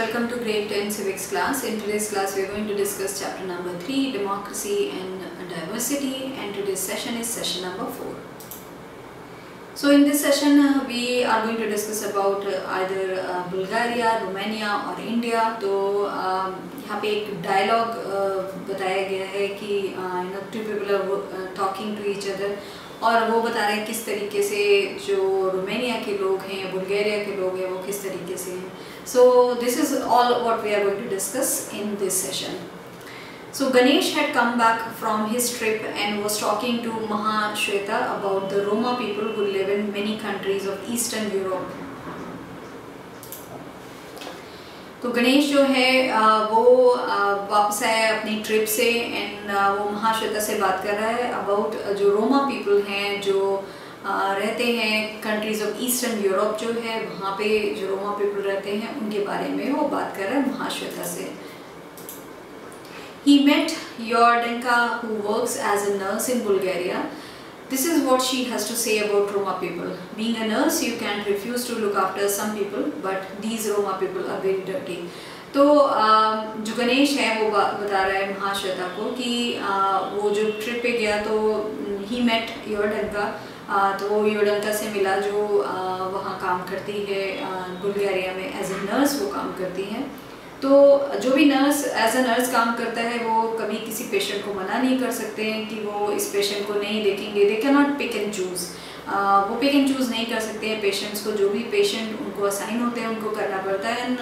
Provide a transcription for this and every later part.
welcome to grade 10 civics class. In today's class we are going to discuss chapter number 3, democracy and diversity, and today's session is session number 4. So in this session we are going to discuss about either Bulgaria, Romania or India. तो यहाँ पे एक dialogue बताया गया है कि two people are talking to each other और वो बता रहे हैं किस तरीके से जो रोमानिया के लोग हैं, बुल्गारिया के लोग हैं, वो किस तरीके से हैं. So this is all what we are going to discuss in this session. So Ganesh had come back from his trip and was talking to Mahashweta about the Roma people who live in many countries of Eastern Europe. तो गणेश जो है वो वापस आया अपनी trip से and वो महाश्वेता से बात कर रहा है अबाउट जो रोमा पीपल हैं जो रहते हैं कंट्रीज ऑफ ईस्टर्न यूरोप जो है वहाँ पे जो रोमा पीपल रहते हैं उनके बारे में वो बात कर रहा है महाश्वेता से. He met Yordanka who works as a nurse in Bulgaria. This is what she has to say about Roma people. Being a nurse, you can't refuse to look after some people, but these Roma people are very dirty. तो जो गणेश है वो बता रहा है महाश्वेता को कि वो जो ट्रिप पे गया तो he met योर्डंका, तो वो योर्डंका से मिला जो वहाँ काम करती है बुल्गारिया में एज ए नर्स वो काम करती है. तो जो भी नर्स एज अ नर्स काम करता है वो कभी किसी पेशेंट को मना नहीं कर सकते हैं कि वो इस पेशेंट को नहीं देखेंगे. They can not pick and choose, वो पिक एंड चूज़ नहीं कर सकते हैं पेशेंट्स को. जो भी पेशेंट उनको असाइन होते हैं उनको करना पड़ता है. And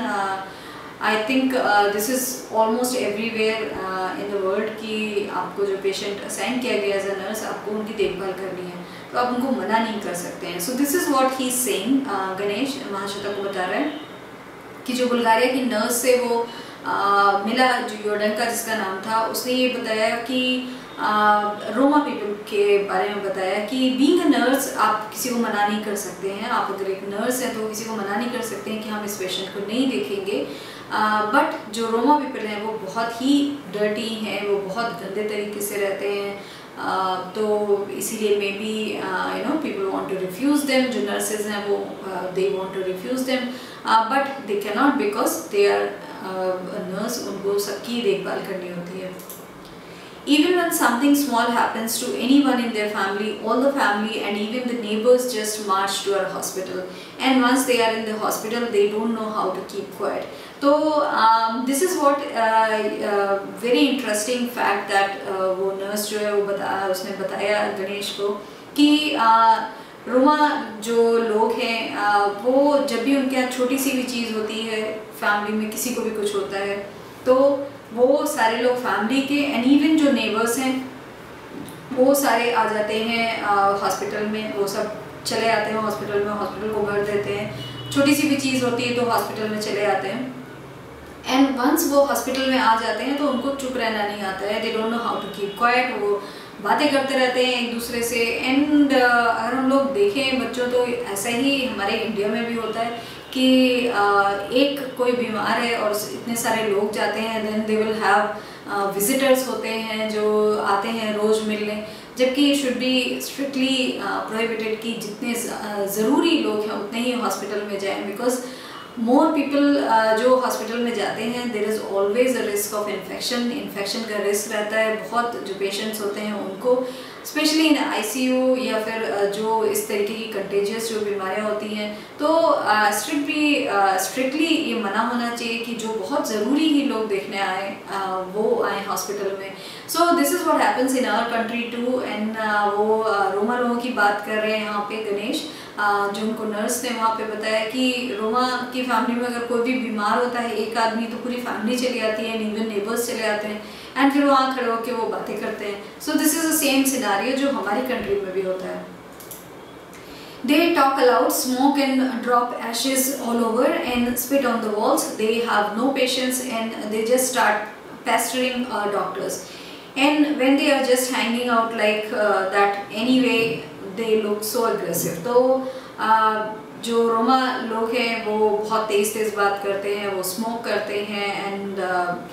I think this is almost everywhere in the world कि आपको जो पेशेंट असाइन किया गया एज अ नर्स आपको उनकी देखभाल करनी है, तो आप उनको मना नहीं कर सकते हैं. So this is what he is saying. Ganesh Mahashweta को बता रहा है कि जो बुल्गारिया की नर्स से वो मिला, जो योर्डंका जिसका नाम था, उसने ये बताया कि रोमा पीपल के बारे में बताया कि बीइंग अ नर्स आप किसी को मना नहीं कर सकते हैं. आप अगर एक नर्स हैं तो किसी को मना नहीं कर सकते हैं कि हम इस पेशेंट को नहीं देखेंगे. बट जो रोमा पीपल हैं वो बहुत ही डर्टी हैं, वो बहुत गंदे तरीके से रहते हैं. तो इसीलिए may be people want to refuse them. जो नर्सेज हैं वो they want to refuse them but they can not because they are nurse. उनको सबकी देखभाल करनी होती है. Even when something small happens to anyone in their family, all the family and even the neighbors just march to our hospital. And once they are in the hospital, they don't know how to keep quiet. So this is what very interesting fact that वो nurse जो है वो उसने बताया गणेश को कि रोमा जो लोग हैं वो जब भी उनके यहाँ छोटी सी भी चीज़ होती है, फैमिली में किसी को भी कुछ होता है, तो वो सारे लोग फैमिली के एंड इवन जो नेबर्स हैं वो सारे आ जाते हैं हॉस्पिटल में. वो सब चले आते हैं हॉस्पिटल में, हॉस्पिटल को भर देते हैं. छोटी सी भी चीज़ होती है तो हॉस्पिटल में चले आते हैं. एंड वंस वो हॉस्पिटल में आ जाते हैं तो उनको चुप रहना नहीं आता है. They don't know how to keep quiet. वो बातें करते रहते हैं एक दूसरे से. एंड अगर हम लोग देखें बच्चों तो ऐसा ही हमारे इंडिया में भी होता है कि एक कोई बीमार है और इतने सारे लोग जाते हैं, then they will have visitors होते हैं जो आते हैं रोज़ मिलने, जबकि शुड बी स्ट्रिक्टली प्रोहिबिटेड कि जितने ज़रूरी लोग हैं उतने ही हॉस्पिटल में जाएं. बिकॉज मोर पीपल जो हॉस्पिटल में जाते हैं there is always a risk of infection का रिस्क रहता है. बहुत जो पेशेंट्स होते हैं उनको स्पेशली इन ICU या फिर जो इस तरीके की कंटेजियस जो बीमारियां होती हैं, तो स्ट्रिक्टली ये मना होना चाहिए कि जो बहुत ज़रूरी ही लोग देखने आए वो आए हॉस्पिटल में. So this is what happens in our country too. And वो रोमा लोगों की बात कर रहे हैं यहाँ पे गणेश, जो उनको नर्स ने वहाँ पे बताया कि रोमा की फैमिली में अगर कोई भी बीमार होता है एक आदमी तो पूरी फैमिली चली आती है, इवन नेबर्स चले आते हैं एंड फिर वहाँ खड़े होकर वो बातें करते हैं. So this is the same scenario जो हमारी कंट्री में भी होता है. They talk aloud, smoke and drop ashes all over and spit on the walls. They have no patience and they just start pestering doctors. And when they are just hanging out like that anyway, they look so aggressive. तो जो रोमा लोग हैं वो बहुत तेज़ बात करते हैं, वो स्मोक करते हैं एंड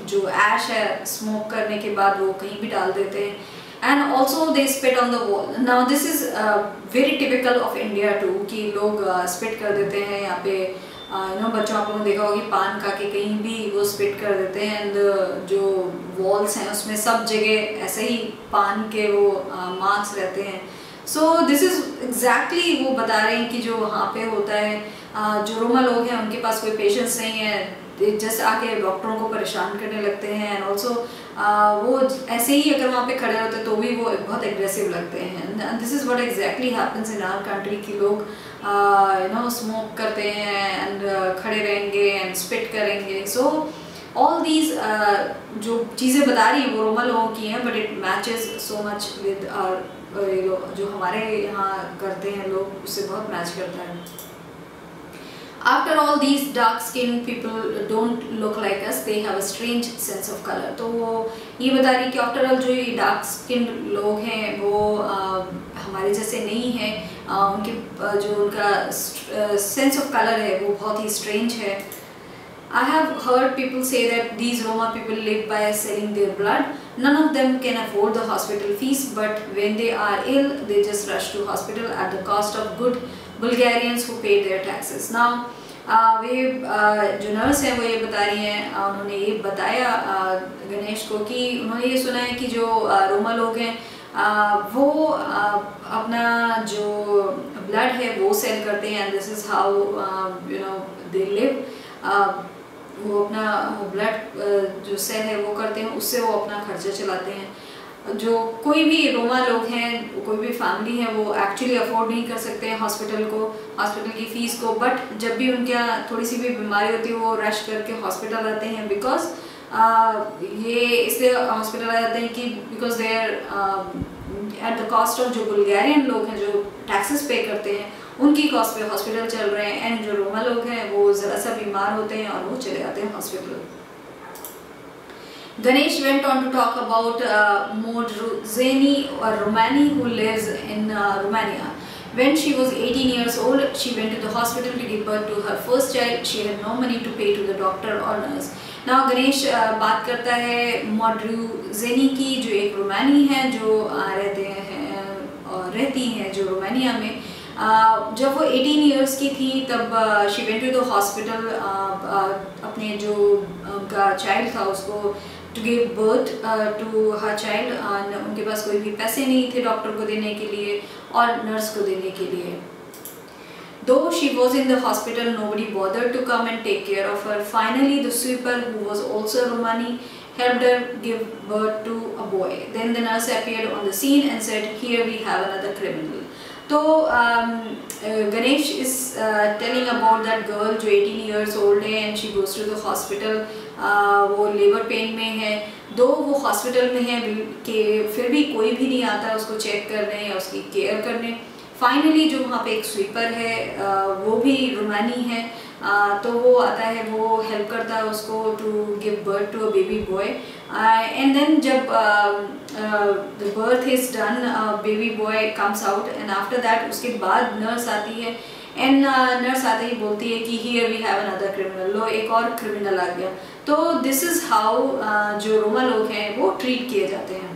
जो ऐश है स्मोक करने के बाद वो कहीं भी डाल देते हैं. And also they spit on the wall. Now this is very typical of India too कि लोग स्पिट कर देते हैं यहाँ पे बच्चों आप लोगों ने देखा होगा कि पान खा के कहीं भी वो स्पिट कर देते हैं एंड जो वॉल्स हैं उसमें सब जगह ऐसे ही पान के वो मार्क्स रहते हैं। सो दिस इज़ एग्जैक्टली वो बता रहे हैं कि जो वहाँ पे होता है, जो रोमा लोग हैं उनके पास कोई पेशेंस नहीं है, जस्ट आके डॉक्टरों को परेशान करने लगते हैं एंड ऑल्सो वो ऐसे ही अगर वहाँ पे खड़े होते तो भी वो बहुत एग्रेसिव लगते हैं। This is what exactly happens in our country कि लोग स्मोक करते हैं एंड खड़े रहेंगे एंड स्पिट करेंगे। सो ऑल दीज जो चीज़ें बता रही हैं वो रोमा लोगों की हैं, but it matches so much with our जो हमारे यहाँ करते हैं लोग, उससे बहुत मैच करता है। After all, these dark-skinned people don't look like us. They have a strange sense of color. तो वो ये बता रही कि आफ्टर ऑल जो ये dark-skinned लोग हैं वो हमारे जैसे नहीं हैं, उनके जो उनका sense of color है वो बहुत ही strange है। I have heard people say that these Roma people live by selling their blood. None of them can afford the hospital fees, but when they are ill, they just rush to hospital at the cost of good Bulgarians who pay their taxes. Now, वे जो nurse हैं वो ये बता रही हैं, उन्होंने ये बताया गणेश को कि उन्होंने ये सुना है कि जो रोमा लोग हैं वो अपना जो ब्लड है वो सेल करते हैं, and this is how they live. वो अपना ब्लड जो सेल है वो करते हैं, उससे वो अपना खर्चा चलाते हैं। जो कोई भी रोमा लोग हैं, कोई भी फैमिली है, वो एक्चुअली अफोर्ड नहीं कर सकते हैं हॉस्पिटल की फ़ीस को, बट जब भी उनके यहाँ थोड़ी सी भी बीमारी होती है वो रश करके हॉस्पिटल आते हैं। बिकॉज ये इसलिए हॉस्पिटल आ जाते हैं कि because they are at the cost of जो बुल्गारियन लोग हैं जो टैक्सेस पे करते हैं उनकी कॉस्ट पे हॉस्पिटल चल रहे हैं, एंड जो रोमा लोग हैं वो ज़रा सा बीमार होते हैं और वो चले जाते हैं hospital. Ganesh went on to talk about Modruzeni or Romani who lives in Romania. When she was 18 years old, she went to the hospital to give birth to her first child. She had no money to pay to the doctor or nurse. Now Ganesh बात करता है Modruzeni की, जो एक रोमानी है जो रहती हैं जो रोमानिया में। जब वो 18 इयर्स की थी तब she went to the hospital अपने जो उनका चाइल्ड था उसको to give birth to her child. उनके पास कोई भी पैसे नहीं थे डॉक्टर को देने के लिए और नर्स को देने के लिए। Though she was in the hospital, nobody bothered to come and take care of her. Finally, the sweeper, who was also Romani, helped her give birth to a boy. Then the nurse appeared on the scene and said, "Here we have another criminal." तो Ganesh is telling about that girl जो 18 years old है and she goes to the hospital. वो labour pain में है, दो वो hospital में है कि फिर भी कोई भी नहीं आता उसको चेक करने या उसकी केयर करने। फाइनली जो वहाँ पे एक स्वीपर है वो भी रोमानी है, तो वो आता है, वो हेल्प करता है उसको to give birth to a baby boy. And then जब the birth is done, baby boy comes out and after that उसके बाद नर्स आती है एंड नर्स आते ही बोलती है कि here we have another criminal, लो एक और क्रिमिनल आ गया। तो दिस इज़ हाउ जो रोमा लोग हैं वो ट्रीट किए जाते हैं।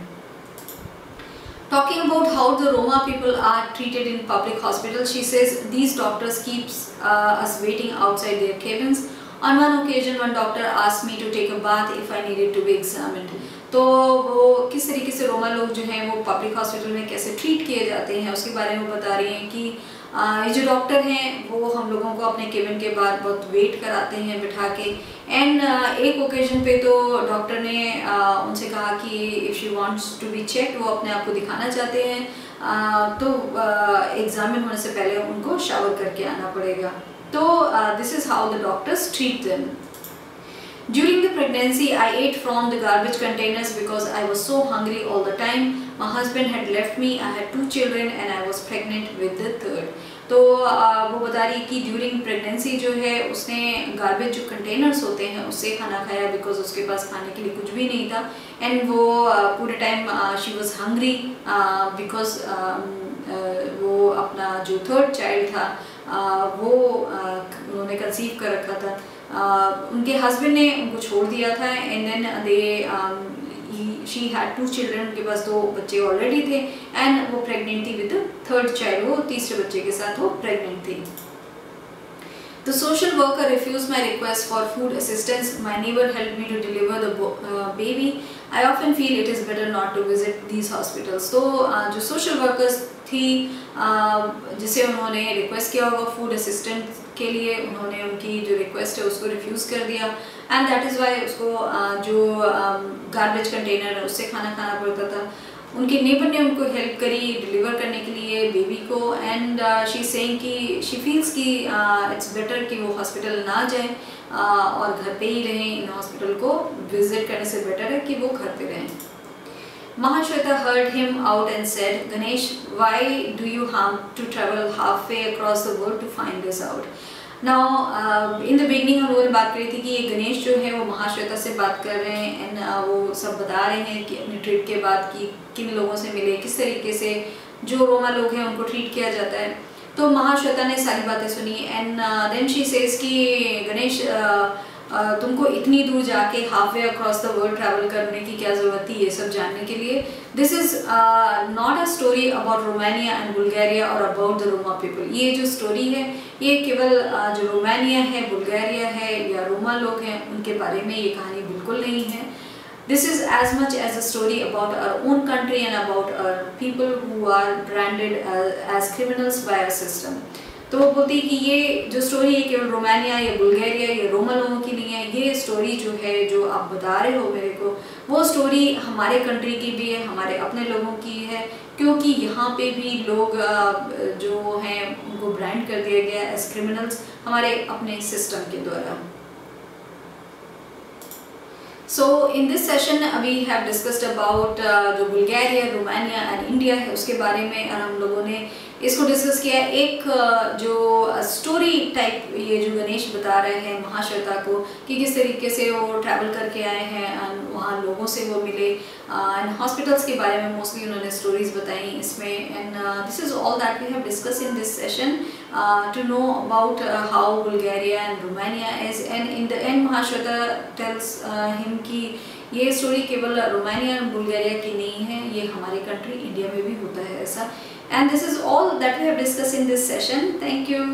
Talking about how the Roma people are treated in public hospitals, she says these doctors keeps us waiting outside their cabins. On one occasion, one doctor asked me to take a bath if I needed to be examined. तो वो किस तरीके से रोमा लोग जो हैं वो public hospital में कैसे ट्रीट किए जाते हैं उसके बारे में बता रही हैं कि ये जो डॉक्टर हैं वो हम लोगों को अपने केबिन के बाद बहुत वेट कराते हैं बिठा के। एंड एक ओकेजन पे तो डॉक्टर ने उनसे कहा कि if she wants to be check, वो अपने आप को दिखाना चाहते हैं तो एग्जामिन होने से पहले उनको शावर करके आना पड़ेगा। तो this is how the doctors treat them. During the pregnancy, I ate from the garbage containers because I was so hungry all the time. My husband had left me. I had 2 children and I was pregnant with the 3rd. तो वो बता रही कि during pregnancy जो है उसने garbage जो containers होते हैं उससे खाना खाया बिकॉज उसके पास खाने के लिए कुछ भी नहीं था। एंड वो पूरे time she was hungry because वो अपना जो 3rd चाइल्ड था वो उन्होंने कंसीव कर रखा था। उनके हस्बैंड ने उनको छोड़ दिया था and then they she had 2 children, उनके पास 2 बच्चे ऑलरेडी थे एंड वो प्रेग्नेंट थी विद 3rd चाइल्ड, वो तीसरे बच्चे के साथ वो प्रेग्नेंट थी। The social worker refused my request for food assistance. My neighbor helped me to deliver the baby. I often feel it is better not to visit these hospitals. तो जो social workers थी जिसे उन्होंने request किया होगा food assistant के लिए, उन्होंने उनकी जो रिक्वेस्ट है उसको रिफ्यूज़ कर दिया, एंड दैट इज़ वाई उसको जो गार्बेज कंटेनर है उससे खाना खाना पड़ता था। उनके नेबर ने उनको हेल्प करी डिलीवर करने के लिए बेबी को, एंड शी सेइंग कि शी फील्स कि इट्स बेटर कि वो हॉस्पिटल ना जाए और घर पे ही रहें। इन हॉस्पिटल को विजिट करने से बेटर है कि वो घर पे रहें। Mahashweta heard him out and said, Ganesh, why do you harm to travel halfway across the world to find this out? Now, in the beginning हम लोगों ने बात करी थी कि ये गणेश जो है वो महाश्वेता से बात कर रहे हैं, एंड वो सब बता रहे हैं कि अपनी ट्रिप के बाद कि किन लोगों से मिले, किस तरीके से जो रोमा लोग हैं उनको ट्रीट किया जाता है। तो महाश्वेता ने सारी बातें सुनी, एंड देन शी सेज कि गणेश तुमको इतनी दूर जाके half way across the world travel करने की क्या ज़रूरत थी ये सब जानने के लिए। This is not a story about Romania and Bulgaria और अबाउट द रोमा पीपल। ये जो स्टोरी है ये केवल जो रोमानिया है, बुल्गारिया है या रोमा लोग हैं उनके बारे में ये कहानी बिल्कुल नहीं है। This is as much as a story about our own country and about our people who are branded as criminals by our system. तो वो बोलती है कि ये जो स्टोरी है केवल रोमानिया या बुल्गारिया या रोमा लोगों की नहीं है, ये स्टोरी जो है जो आप बता रहे हो मेरे को, वो स्टोरी हमारे कंट्री की भी है, हमारे अपने लोगों की है, क्योंकि यहाँ पे भी लोग जो हैं उनको ब्रांड कर दिया गया एज क्रिमिनल्स हमारे अपने सिस्टम के द्वारा। So in this session we have discussed about जो बुल्गारिया, रोमानिया एंड इंडिया है उसके बारे में, और हम लोगों ने इसको डिस्कस किया। एक जो स्टोरी टाइप ये जो गणेश बता रहे हैं महाश्वेता को कि किस तरीके से वो ट्रैवल करके आए हैं एंड वहाँ लोगों से वो मिले, एंड हॉस्पिटल्स के बारे में मोस्टली उन्होंने स्टोरीज बताई इसमें। And this is all that we have discuss in this session to know about how Bulgaria and Romania is, and in the end Mahashweta tells him कि ये स्टोरी केवल रोमानिया एंड बुल्गारिया की नहीं है, ये हमारी कंट्री इंडिया में भी होता है ऐसा। And this is all that we have discussed in this session. Thank you.